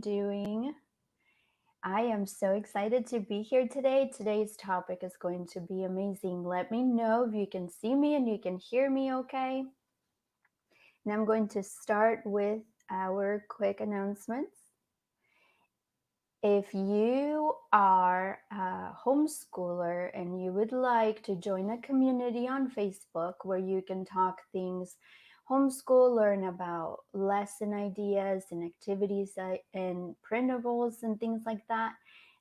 doing? I am so excited to be here today. Today's topic is going to be amazing. Let me know if you can see me and you can hear me okay. And I'm going to start with our quick announcements. If you are a homeschooler and you would like to join a community on Facebook where you can talk things homeschool, learn about lesson ideas and activities and printables and things like that,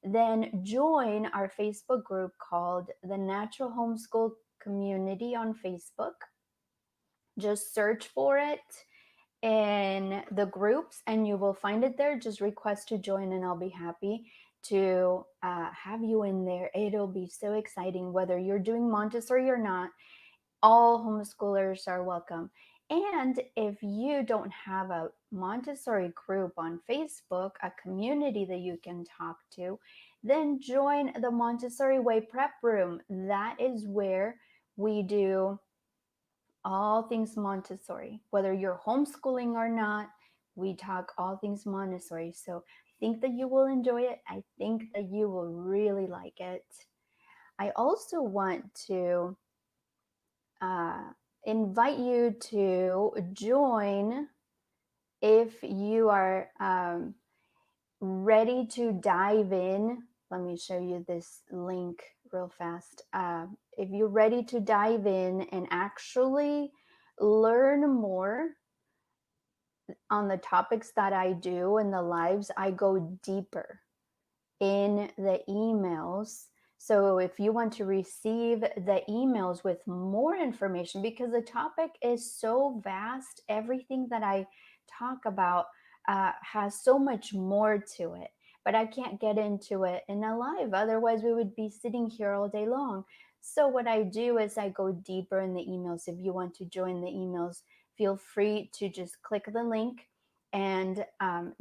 then join our Facebook group called the Natural Homeschool Community on Facebook. Just search for it in the groups and you will find it there. Just request to join and I'll be happy to have you in there. It'll be so exciting whether you're doing Montessori or not. All homeschoolers are welcome. And if you don't have a Montessori group on Facebook, a community that you can talk to, then join the Montessori Way Prep Room. That is where we do all things Montessori. Whether you're homeschooling or not, we talk all things Montessori. So I think that you will enjoy it. I think that you will really like it. I also want to invite you to join if you are ready to dive in. Let me show you this link real fast. If you're ready to dive in and actually learn more on the topics that I do in the lives, I go deeper in the emails. So if you want to receive the emails with more information, because the topic is so vast, everything that I talk about has so much more to it, but I can't get into it in a live. Otherwise, we would be sitting here all day long. So what I do is I go deeper in the emails. If you want to join the emails, feel free to just click the link and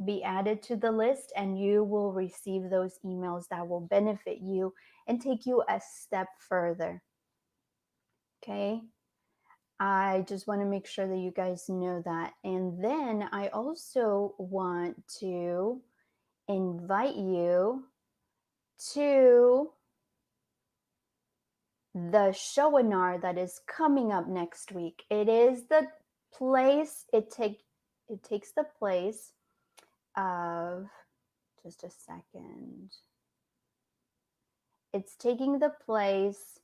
be added to the list, and you will receive those emails that will benefit you and take you a step further. Okay. I just want to make sure that you guys know that. And then I also want to invite you to the showinar that is coming up next week. It is the place, it takes the place of, just a second. It's taking the place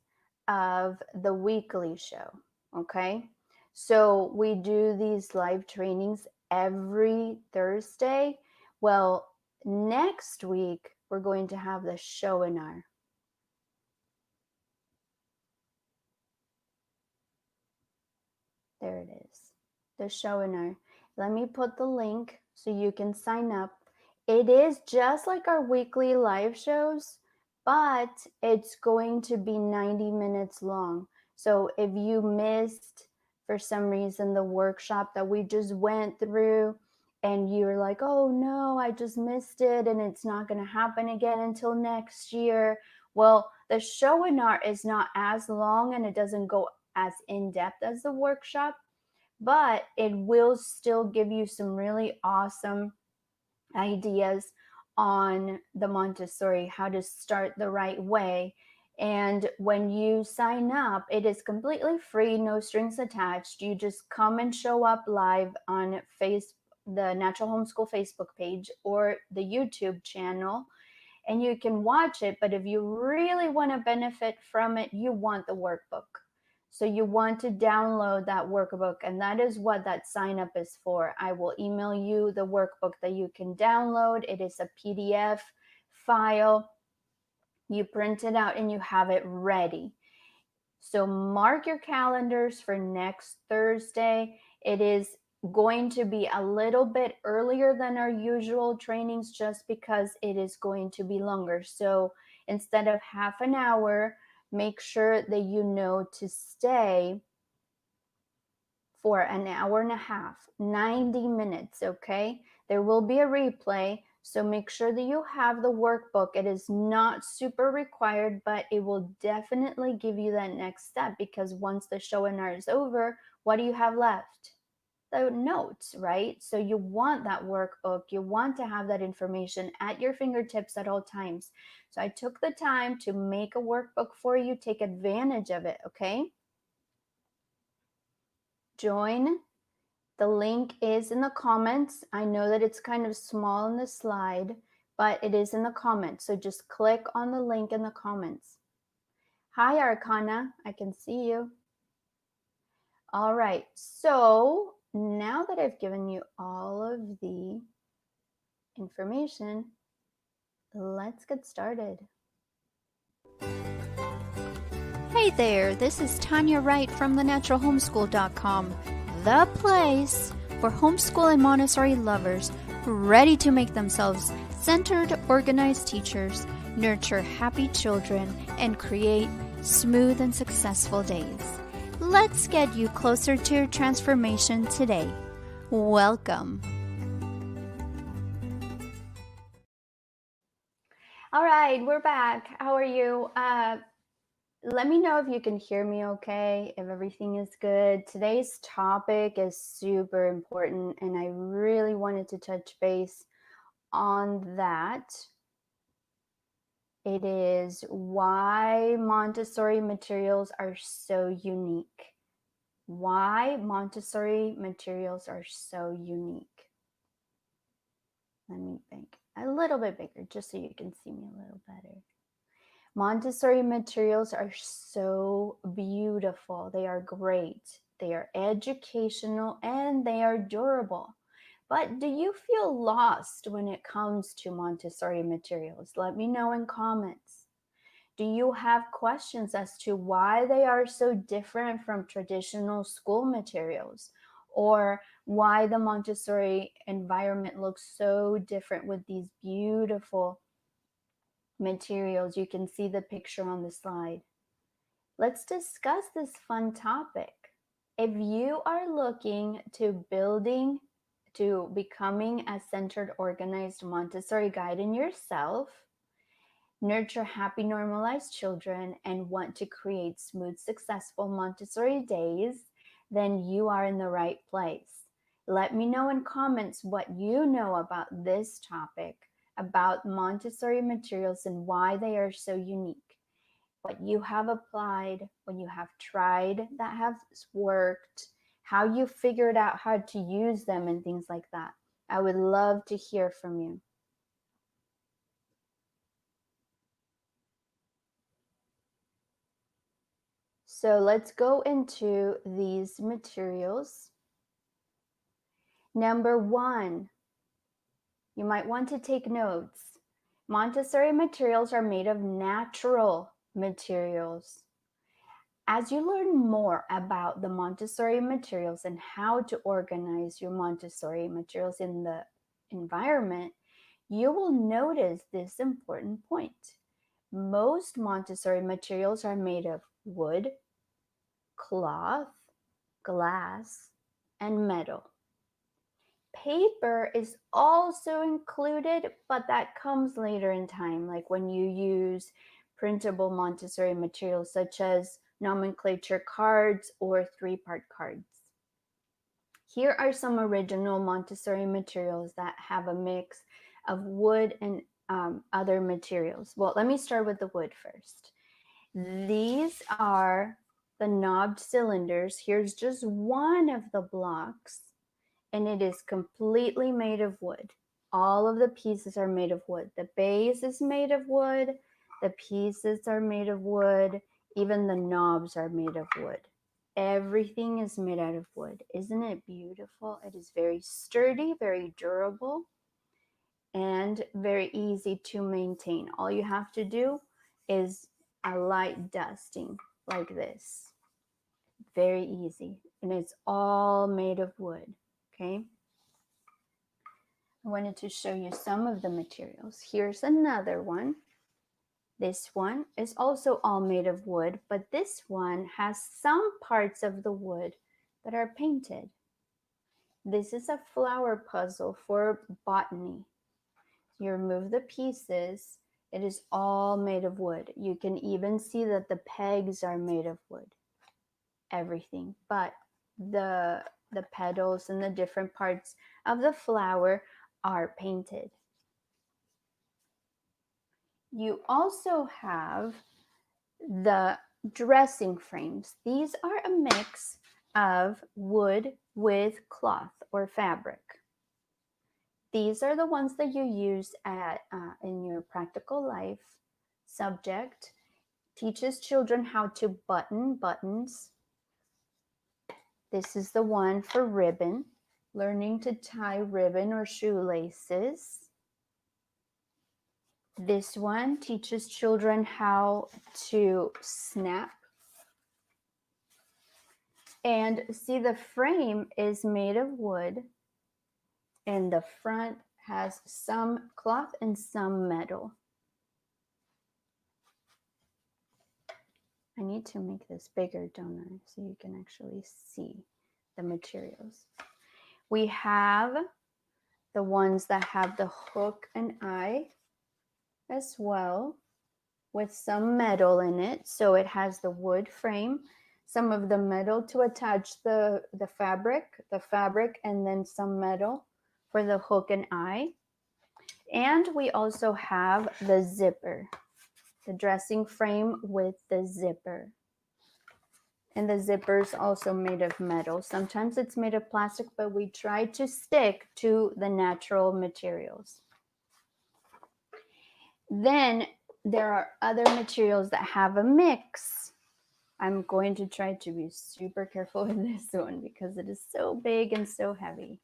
of the weekly show, okay? So we do these live trainings every Thursday. Well, next week, we're going to have the showinar. There it is, the showinar. Let me put the link so you can sign up. It is just like our weekly live shows, but it's going to be 90 minutes long. So if you missed, for some reason, the workshop that we just went through, and you're like, oh no, I just missed it, and it's not going to happen again until next year. Well, the showinar is not as long and it doesn't go as in-depth as the workshop, but it will still give you some really awesome ideas on the Montessori, how to start the right way. And when you sign up, it is completely free, no strings attached. You just come and show up live on the Natural Homeschool Facebook page or the YouTube channel, and you can watch it. But if you really want to benefit from it, you want the workbook. So you want to download that workbook, and that is what that sign up is for. I will email you the workbook that you can download. It is a PDF file. You print it out and you have it ready. So mark your calendars for next Thursday. It is going to be a little bit earlier than our usual trainings just because it is going to be longer. So instead of half an hour, make sure that you know to stay for an hour and a half, 90 minutes, okay? There will be a replay, so make sure that you have the workbook. It is not super required, but it will definitely give you that next step, because once the showinar is over, what do you have left? the notes, right? So you want that workbook, you want to have that information at your fingertips at all times. So I took the time to make a workbook for you. Take advantage of it, okay? Join. The link is in the comments. I know that it's kind of small in the slide, but it is in the comments. So just click on the link in the comments. Hi, Arcana. I can see you. All right. So now that I've given you all of the information, let's get started. Hey there, this is Tanya Wright from thenaturalhomeschool.com, the place for homeschool and Montessori lovers ready to make themselves centered, organized teachers, nurture happy children, and create smooth and successful days. Let's get you closer to your transformation today. Welcome. All right, we're back. How are you? Let me know if you can hear me okay, if everything is good. Today's topic is super important, and I really wanted to touch base on that. It is why Montessori materials are so unique. Why Montessori materials are so unique. Let me think a little bit bigger just so you can see me a little better. Montessori materials are so beautiful. They are great. They are educational and they are durable. But do you feel lost when it comes to Montessori materials? Let me know in comments. Do you have questions as to why they are so different from traditional school materials? Or why the Montessori environment looks so different with these beautiful materials? You can see the picture on the slide. Let's discuss this fun topic. If you are looking to becoming a centered, organized Montessori guide in yourself, nurture happy, normalized children, and want to create smooth, successful Montessori days, then you are in the right place. Let me know in comments what you know about this topic, about Montessori materials and why they are so unique. What you have applied, what you have tried that has worked, how you figured out how to use them and things like that. I would love to hear from you. So let's go into these materials. Number 1, you might want to take notes. Montessori materials are made of natural materials. As you learn more about the Montessori materials and how to organize your Montessori materials in the environment, you will notice this important point. Most Montessori materials are made of wood, cloth, glass, and metal. Paper is also included, but that comes later in time, like when you use printable Montessori materials such as nomenclature cards or 3-part cards. Here are some original Montessori materials that have a mix of wood and other materials. Well, let me start with the wood first. These are the knobbed cylinders. Here's just one of the blocks, and it is completely made of wood. All of the pieces are made of wood. The base is made of wood. The pieces are made of wood. Even the knobs are made of wood. Everything is made out of wood. Isn't it beautiful? It is very sturdy, very durable, and very easy to maintain. All you have to do is a light dusting like this. Very easy. And it's all made of wood. Okay. I wanted to show you some of the materials. Here's another one. This one is also all made of wood, but this one has some parts of the wood that are painted. This is a flower puzzle for botany. You remove the pieces. It is all made of wood. You can even see that the pegs are made of wood. Everything, but the the petals and the different parts of the flower are painted. You also have the dressing frames. These are a mix of wood with cloth or fabric. These are the ones that you use in your practical life subject. Teaches children how to button buttons. This is the one for ribbon, learning to tie ribbon or shoelaces. This one teaches children how to snap. And see, the frame is made of wood, and the front has some cloth and some metal. I need to make this bigger, don't I? So you can actually see the materials. We have the ones that have the hook and eye as well, with some metal in it. So it has the wood frame, some of the metal to attach the fabric, and then some metal for the hook and eye. And we also have the zipper, the dressing frame with the zipper. And the zipper is also made of metal. Sometimes it's made of plastic, but we try to stick to the natural materials. Then there are other materials that have a mix. I'm going to try to be super careful with this one because it is so big and so heavy.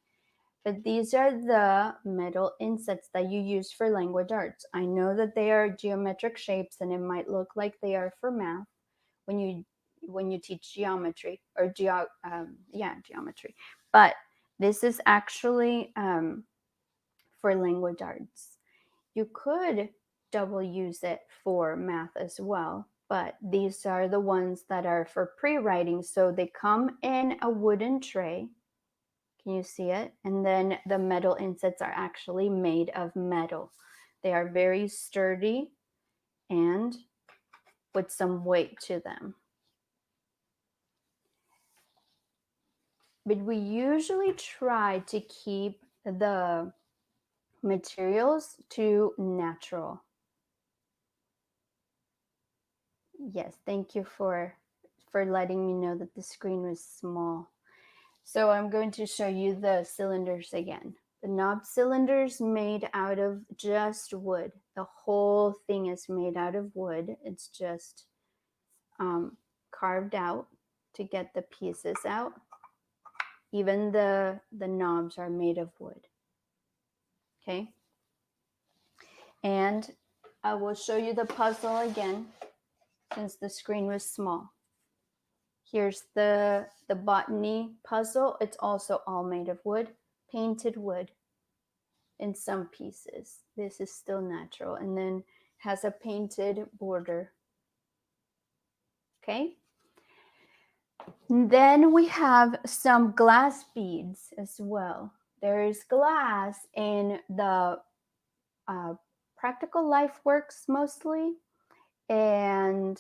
But these are the metal insets that you use for language arts. I know that they are geometric shapes and it might look like they are for math when you teach geometry or geometry. But this is actually for language arts. You could double use it for math as well, but these are the ones that are for pre-writing. So they come in a wooden tray. Can you see it? And then the metal insets are actually made of metal. They are very sturdy and with some weight to them. But we usually try to keep the materials to natural. Yes, thank you for letting me know that the screen was small. So I'm going to show you the cylinders again. The knob cylinders made out of just wood. The whole thing is made out of wood. It's just carved out to get the pieces out. Even the knobs are made of wood. Okay. And I will show you the puzzle again since the screen was small. Here's the botany puzzle. It's also all made of wood, painted wood in some pieces. This is still natural and then has a painted border. Okay. And then we have some glass beads as well. There is glass in the practical life works mostly, and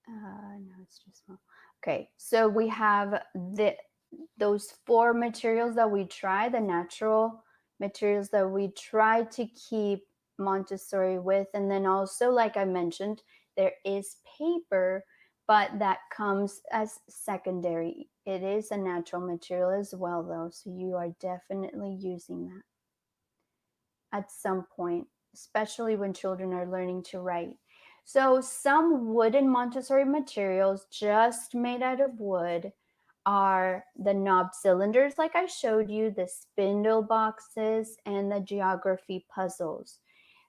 no, it's too small. Okay, so we have those four materials that we try, the natural materials that we try to keep Montessori with. And then also, like I mentioned, there is paper, but that comes as secondary. It is a natural material as well, though, so you are definitely using that at some point, especially when children are learning to write. So some wooden Montessori materials just made out of wood are the knob cylinders, like I showed you, the spindle boxes, and the geography puzzles.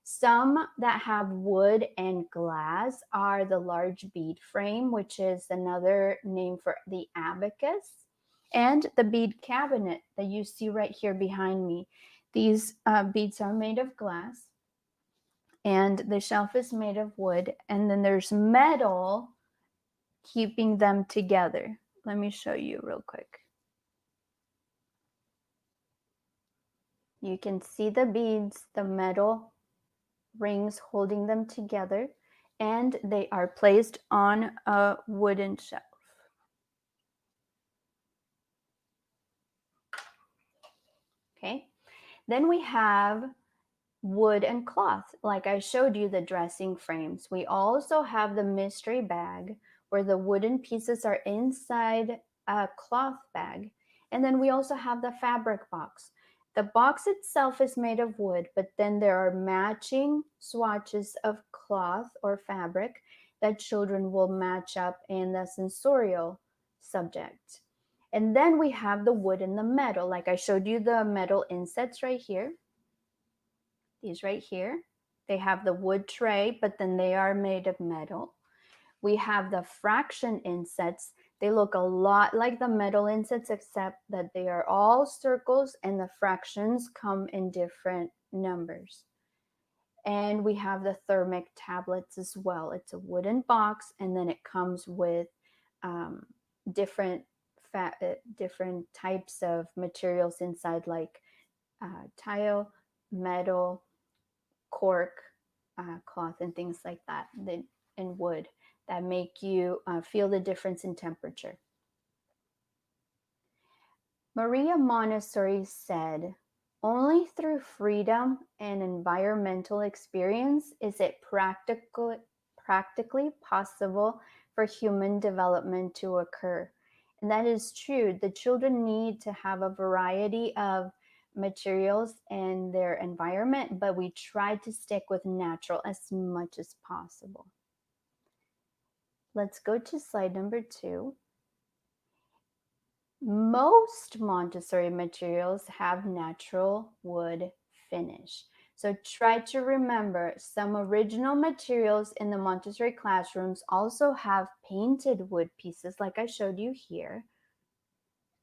Some that have wood and glass are the large bead frame, which is another name for the abacus, and the bead cabinet that you see right here behind me. These beads are made of glass, and the shelf is made of wood, and then there's metal keeping them together. Let me show you real quick. You can see the beads, the metal rings holding them together, and they are placed on a wooden shelf. Then we have wood and cloth. Like I showed you the dressing frames. We also have the mystery bag where the wooden pieces are inside a cloth bag. And then we also have the fabric box. The box itself is made of wood, but then there are matching swatches of cloth or fabric that children will match up in the sensorial subject. And then we have the wood and the metal. Like I showed you the metal insets right here, these right here. They have the wood tray, but then they are made of metal. We have the fraction insets. They look a lot like the metal insets, except that they are all circles and the fractions come in different numbers. And we have the thermic tablets as well. It's a wooden box, and then it comes with um, different different types of materials inside, like tile, metal, cork, cloth, and things like that, and wood, that make you feel the difference in temperature. Maria Montessori said, only through freedom and environmental experience is it practically possible for human development to occur. And that is true. The children need to have a variety of materials in their environment, but we try to stick with natural as much as possible. Let's go to slide number 2. Most Montessori materials have natural wood finish. So try to remember, some original materials in the Montessori classrooms also have painted wood pieces, like I showed you here.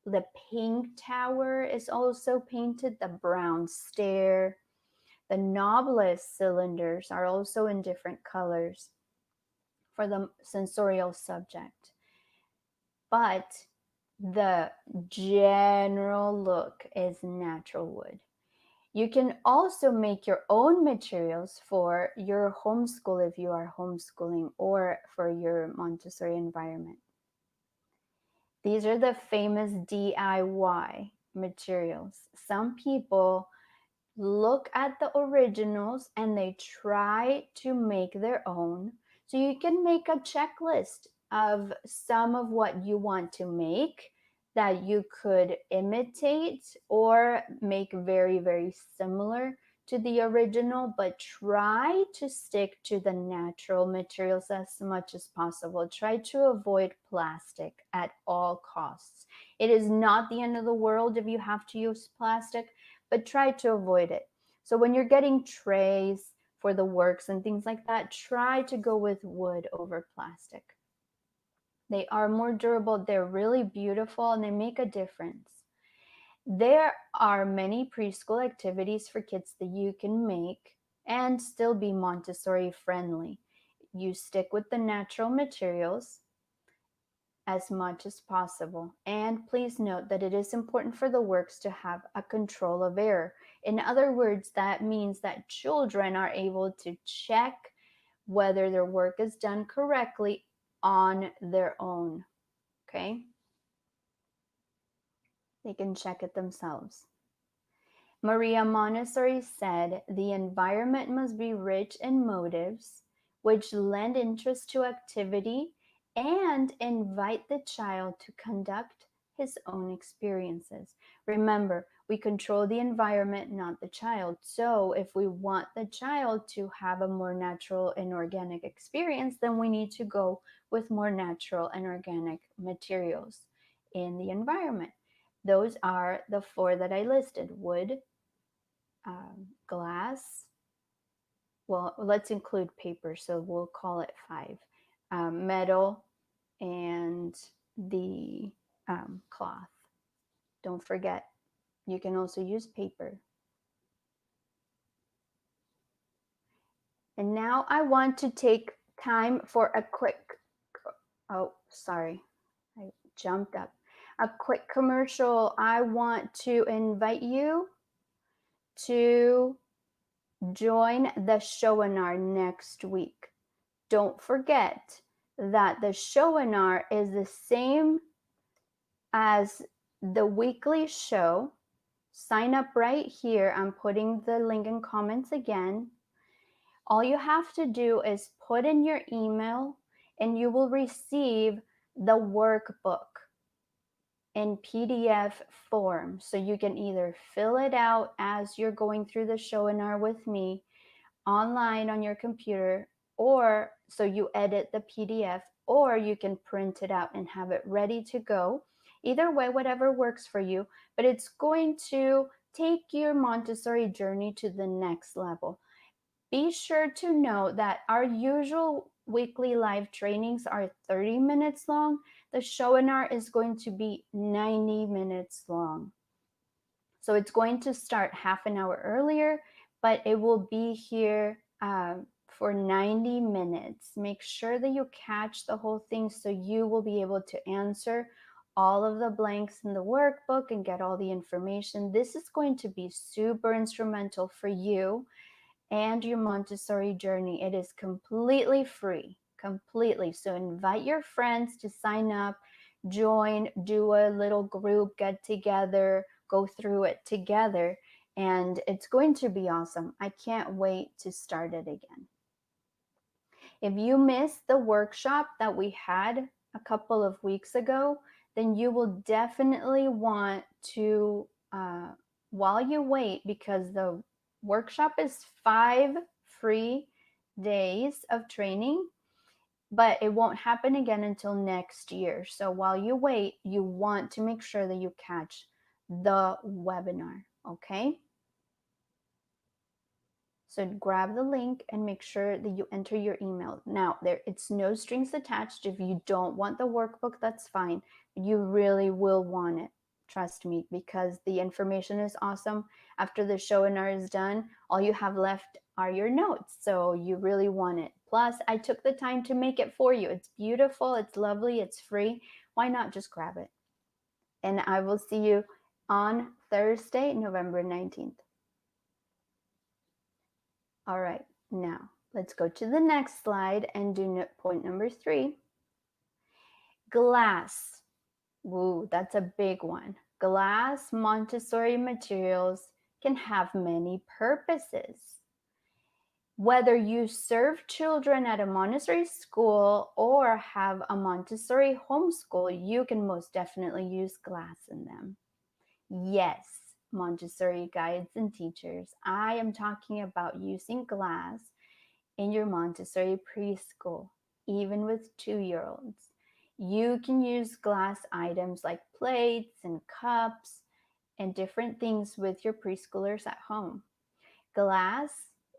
The pink tower is also painted, the brown stair. The knobless cylinders are also in different colors for the sensorial subject. But the general look is natural wood. You can also make your own materials for your homeschool if you are homeschooling, or for your Montessori environment. These are the famous DIY materials. Some people look at the originals and they try to make their own. So you can make a checklist of some of what you want to make that you could imitate or make very, very similar to the original, but try to stick to the natural materials as much as possible. Try to avoid plastic at all costs. It is not the end of the world if you have to use plastic, but try to avoid it. So when you're getting trays for the works and things like that, try to go with wood over plastic. They are more durable, they're really beautiful, and they make a difference. There are many preschool activities for kids that you can make and still be Montessori friendly. You stick with the natural materials as much as possible. And please note that it is important for the works to have a control of error. In other words, that means that children are able to check whether their work is done correctly on their own. Okay? They can check it themselves. Maria Montessori said, the environment must be rich in motives which lend interest to activity and invite the child to conduct his own experiences. Remember, we control the environment, not the child. So if we want the child to have a more natural and organic experience, then we need to go with more natural and organic materials in the environment. Those are the 4 that I listed: wood, glass. Well, let's include paper, so we'll call it 5. Metal, and the cloth. Don't forget, you can also use paper. And now I want to take time for a quick, oh, sorry, I jumped up. A quick commercial. I want to invite you to join the Showenar next week. Don't forget that the Showenar is the same as the weekly show, Sign up right here. I'm putting the link in comments again. All you have to do is put in your email and you will receive the workbook in PDF form. So you can either fill it out as you're going through the showenar with me online on your computer, or so you edit the PDF, or you can print it out and have it ready to go. Either way, whatever works for you, but it's going to take your Montessori journey to the next level. Be sure to note that our usual weekly live trainings are 30 minutes long. The showenar is going to be 90 minutes long. So it's going to start half an hour earlier, but it will be here for 90 minutes. Make sure that you catch the whole thing so you will be able to answer all of the blanks in the workbook and get all the information. This is going to be super instrumental for you and your Montessori journey. It is completely free, completely. So invite your friends to sign up, join, do a little group get together, go through it together, and it's going to be awesome. I can't wait to start it again. If you missed the workshop that we had a couple of weeks ago, then you will definitely want to, while you wait, because the workshop is 5 free days of training, but it won't happen again until next year. So while you wait, you want to make sure that you catch the webinar, okay? So grab the link and make sure that you enter your email. Now, it's no strings attached. If you don't want the workbook, that's fine. You really will want it. Trust me, because the information is awesome. After the showenar is done, all you have left are your notes. So you really want it. Plus, I took the time to make it for you. It's beautiful, it's lovely, it's free. Why not just grab it? And I will see you on Thursday, November 19th. All right, now let's go to the next slide and do point number 3. Glass. Woo, that's a big one. Glass Montessori materials can have many purposes. Whether you serve children at a Montessori school or have a Montessori homeschool, you can most definitely use glass in them. Yes, Montessori guides and teachers, I am talking about using glass in your Montessori preschool, even with 2-year-olds. You can use glass items like plates and cups and different things with your preschoolers at home. Glass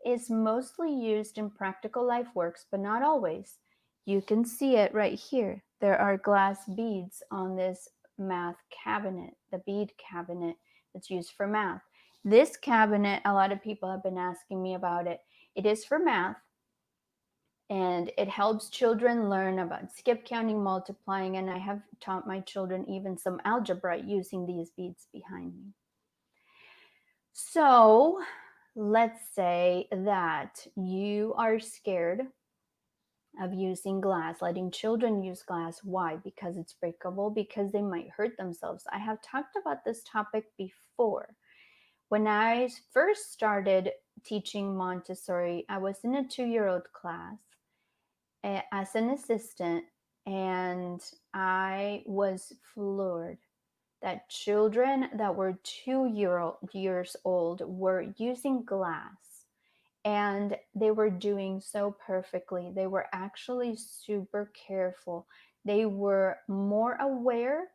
is mostly used in practical life works, but not always. You can see it right here. There are glass beads on this math cabinet, the bead cabinet that's used for math. This cabinet, a lot of people have been asking me about it. It is for math, and it helps children learn about skip counting, multiplying, and I have taught my children even some algebra using these beads behind me. So let's say that you are scared of using glass, letting children use glass. Why? Because it's breakable, because they might hurt themselves. I have talked about this topic before. When I first started teaching Montessori, I was in a 2-year-old class as an assistant, and I was floored that children that were 2 years old were using glass, and they were doing so perfectly. They were actually super careful. They were more aware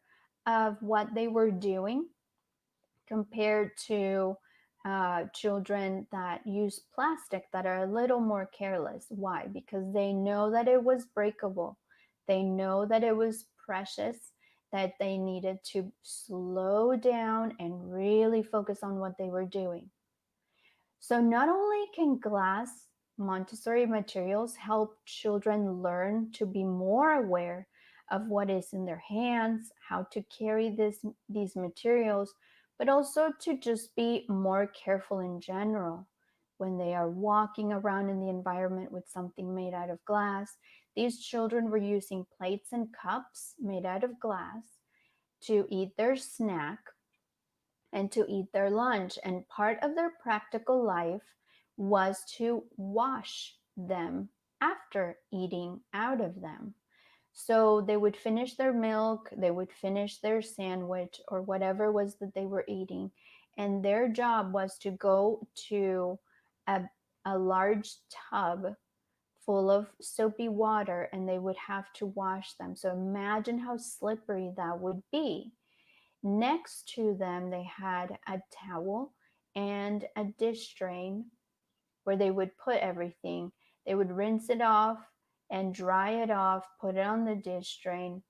of what they were doing compared to children that use plastic, that are a little more careless. Why? Because they know that it was breakable. They know that it was precious, that they needed to slow down and really focus on what they were doing. So not only can glass Montessori materials help children learn to be more aware of what is in their hands, how to carry these materials, but also to just be more careful in general when they are walking around in the environment with something made out of glass. These children were using plates and cups made out of glass to eat their snack. and to eat their lunch. And part of their practical life was to wash them after eating out of them. So they would finish their milk, they would finish their sandwich or whatever it was that they were eating. And their job was to go to a, a large tub full of soapy water and they would have to wash them. So imagine how slippery that would be. Next to them, they had a towel and a dish drain where they would put everything. They would rinse it off and dry it off, put it on the dish drain.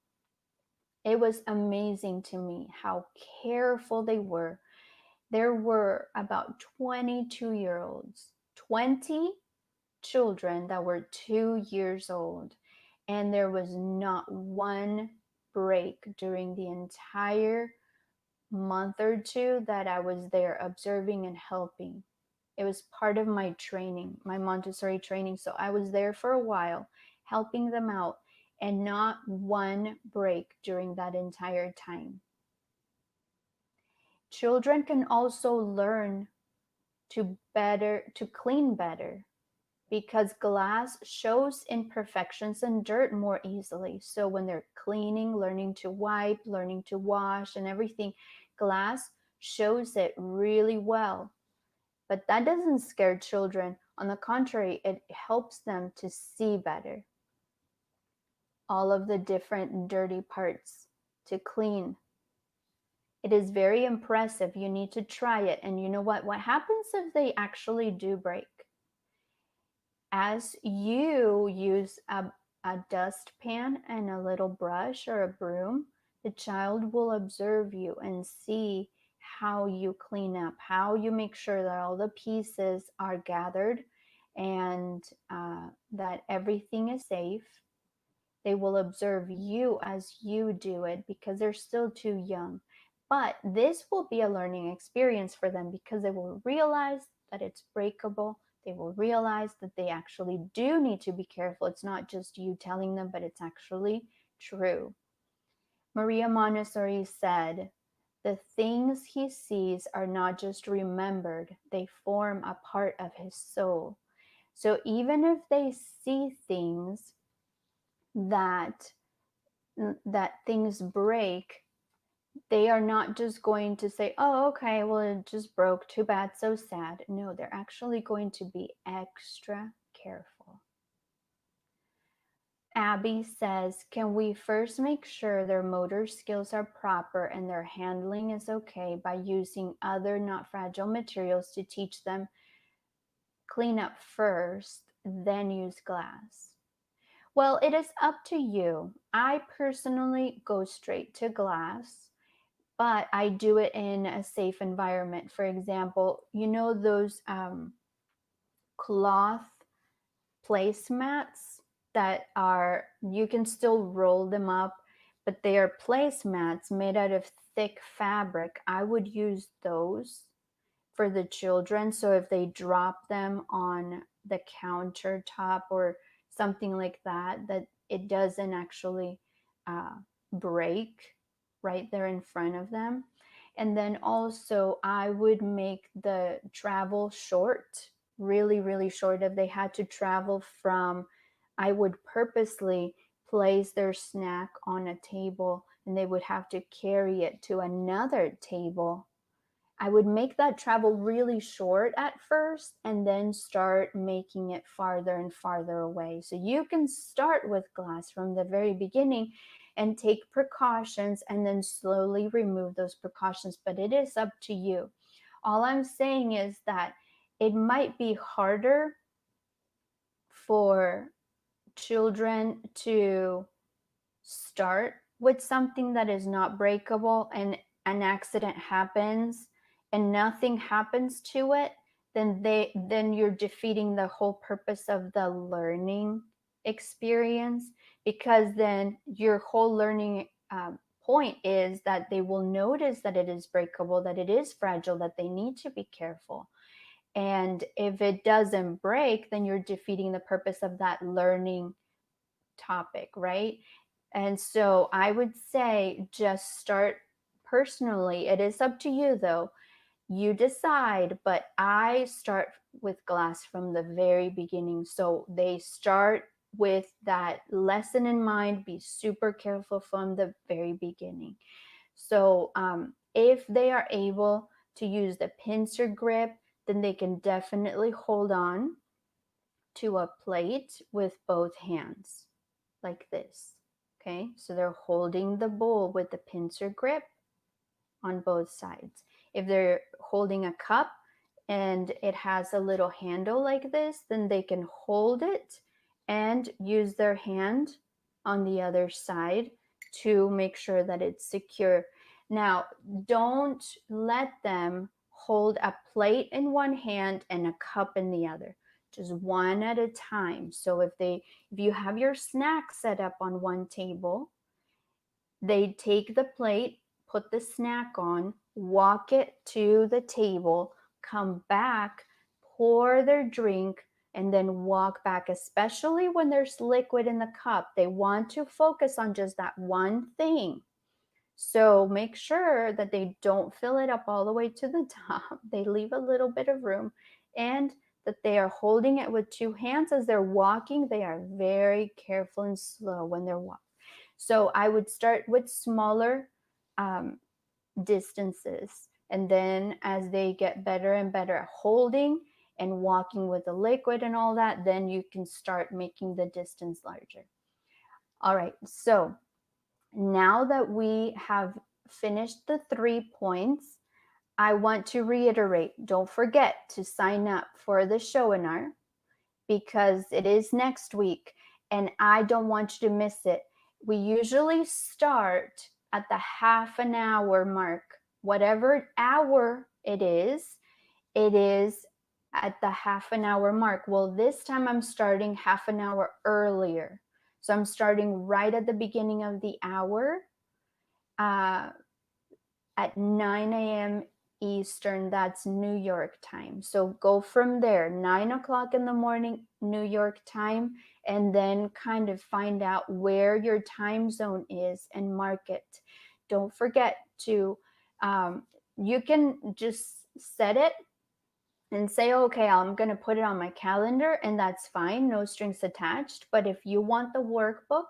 It was amazing to me how careful they were. There were about 22-year-olds, 20 children that were 2 years old, and there was not one break during the entire month or two that I was there observing and helping. It was part of my training, my Montessori training. So I was there for a while, helping them out, and not one break during that entire time. Children can also learn to clean better because glass shows imperfections and dirt more easily. So when they're cleaning, learning to wipe, learning to wash and everything, glass shows it really well. But that doesn't scare children. On the contrary, it helps them to see better all of the different dirty parts to clean. It is very impressive. You need to try it. And you know what? What happens if they actually do break? As you use a dustpan and a little brush or a broom, the child will observe you and see how you clean up, how you make sure that all the pieces are gathered and that everything is safe. They will observe you as you do it because they're still too young. But this will be a learning experience for them because they will realize that it's breakable. They will realize that they actually do need to be careful. It's not just you telling them, but it's actually true. Maria Montessori said, "The things he sees are not just remembered, they form a part of his soul." So even if they see things that things break, they are not just going to say, "Oh, okay, well, it just broke, too bad, so sad." No, they're actually going to be extra careful. Abby says, "Can we first make sure their motor skills are proper and their handling is okay by using other not fragile materials to teach them clean up first, then use glass?" Well, it is up to you. I personally go straight to glass, but I do it in a safe environment. For example, you know those cloth placemats that are, you can still roll them up, but they are placemats made out of thick fabric. I would use those for the children. So if they drop them on the countertop or something like that, that it doesn't actually uh, break right there in front of them. And then also, I would make the travel short, really, really short. If they had to travel from, I would purposely place their snack on a table and they would have to carry it to another table. I would make that travel really short at first and then start making it farther and farther away. So you can start with glass from the very beginning and take precautions and then slowly remove those precautions, but it is up to you. All I'm saying is that it might be harder for children to start with something that is not breakable and an accident happens and nothing happens to it, then you're defeating the whole purpose of the learning experience, because then your whole learning point is that they will notice that it is breakable, that it is fragile, that they need to be careful. And if it doesn't break, then you're defeating the purpose of that learning topic, right? And so I would say just start personally, it is up to you though. You decide, but I start with glass from the very beginning. So they start with that lesson in mind. Be super careful from the very beginning. So if they are able to use the pincer grip, then they can definitely hold on to a plate with both hands like this. Okay, so they're holding the bowl with the pincer grip on both sides. If they're holding a cup and it has a little handle like this, then they can hold it and use their hand on the other side to make sure that it's secure. Now, don't let them hold a plate in one hand and a cup in the other. Just one at a time. So if you have your snack set up on one table, they take the plate, put the snack on, walk it to the table, come back, pour their drink, and then walk back, especially when there's liquid in the cup. They want to focus on just that one thing. So make sure that they don't fill it up all the way to the top. They leave a little bit of room, and that they are holding it with two hands as they're walking. They are very careful and slow when they're walking. So I would start with smaller distances. And then as they get better and better at holding and walking with the liquid and all that, then you can start making the distance larger. All right, so now that we have finished the 3 points, I want to reiterate, don't forget to sign up for the Showenar because it is next week and I don't want you to miss it. We usually start at the half an hour mark. Whatever hour it is at the half an hour mark. Well, this time I'm starting half an hour earlier. So I'm starting right at the beginning of the hour at 9 a.m. Eastern. That's New York time. So go from there, 9 o'clock in the morning, New York time, and then kind of find out where your time zone is and mark it. Don't forget to, you can just set it and say, okay, I'm going to put it on my calendar, and that's fine, no strings attached. But if you want the workbook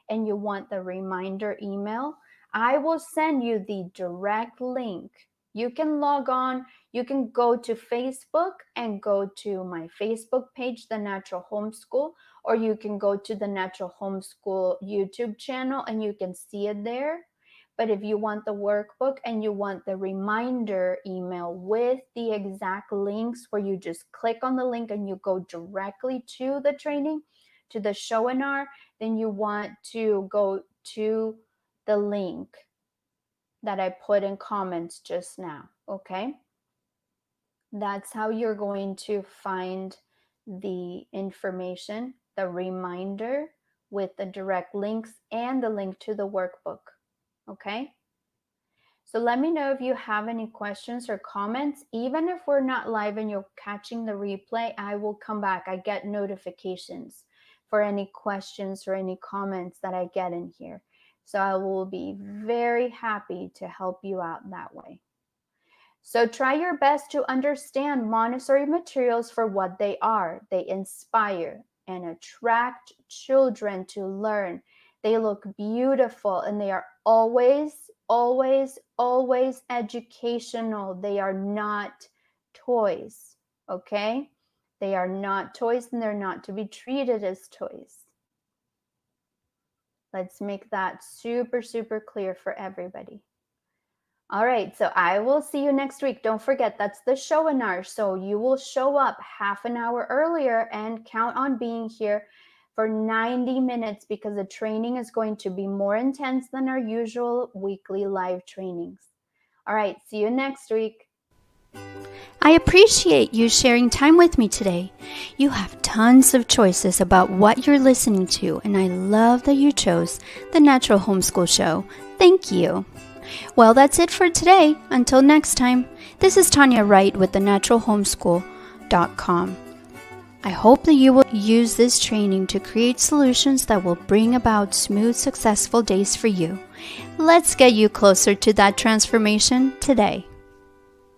and you want the reminder email, I will send you the direct link. You can log on, you can go to Facebook and go to my Facebook page, The Natural Homeschool, or you can go to the Natural Homeschool YouTube channel and you can see it there. But if you want the workbook and you want the reminder email with the exact links where you just click on the link and you go directly to the training, to the Showenar, then you want to go to the link that I put in comments just now, okay? That's how you're going to find the information, the reminder with the direct links and the link to the workbook, okay? So let me know if you have any questions or comments. Even if we're not live and you're catching the replay, I will come back. I get notifications for any questions or any comments that I get in here. So I will be very happy to help you out that way. So try your best to understand Montessori materials for what they are. They inspire and attract children to learn. They look beautiful and they are always, always, always educational. They are not toys, okay? They are not toys and they're not to be treated as toys. Let's make that super, super clear for everybody. All right, so I will see you next week. Don't forget, that's the Showenar. So you will show up half an hour earlier and count on being here for 90 minutes because the training is going to be more intense than our usual weekly live trainings. All right, see you next week. I appreciate you sharing time with me today. You have tons of choices about what you're listening to, and I love that you chose the Natural Homeschool Show. Thank you. Well, that's it for today. Until next time, this is Tanya Wright with thenaturalhomeschool.com. I hope that you will use this training to create solutions that will bring about smooth, successful days for you. Let's get you closer to that transformation today.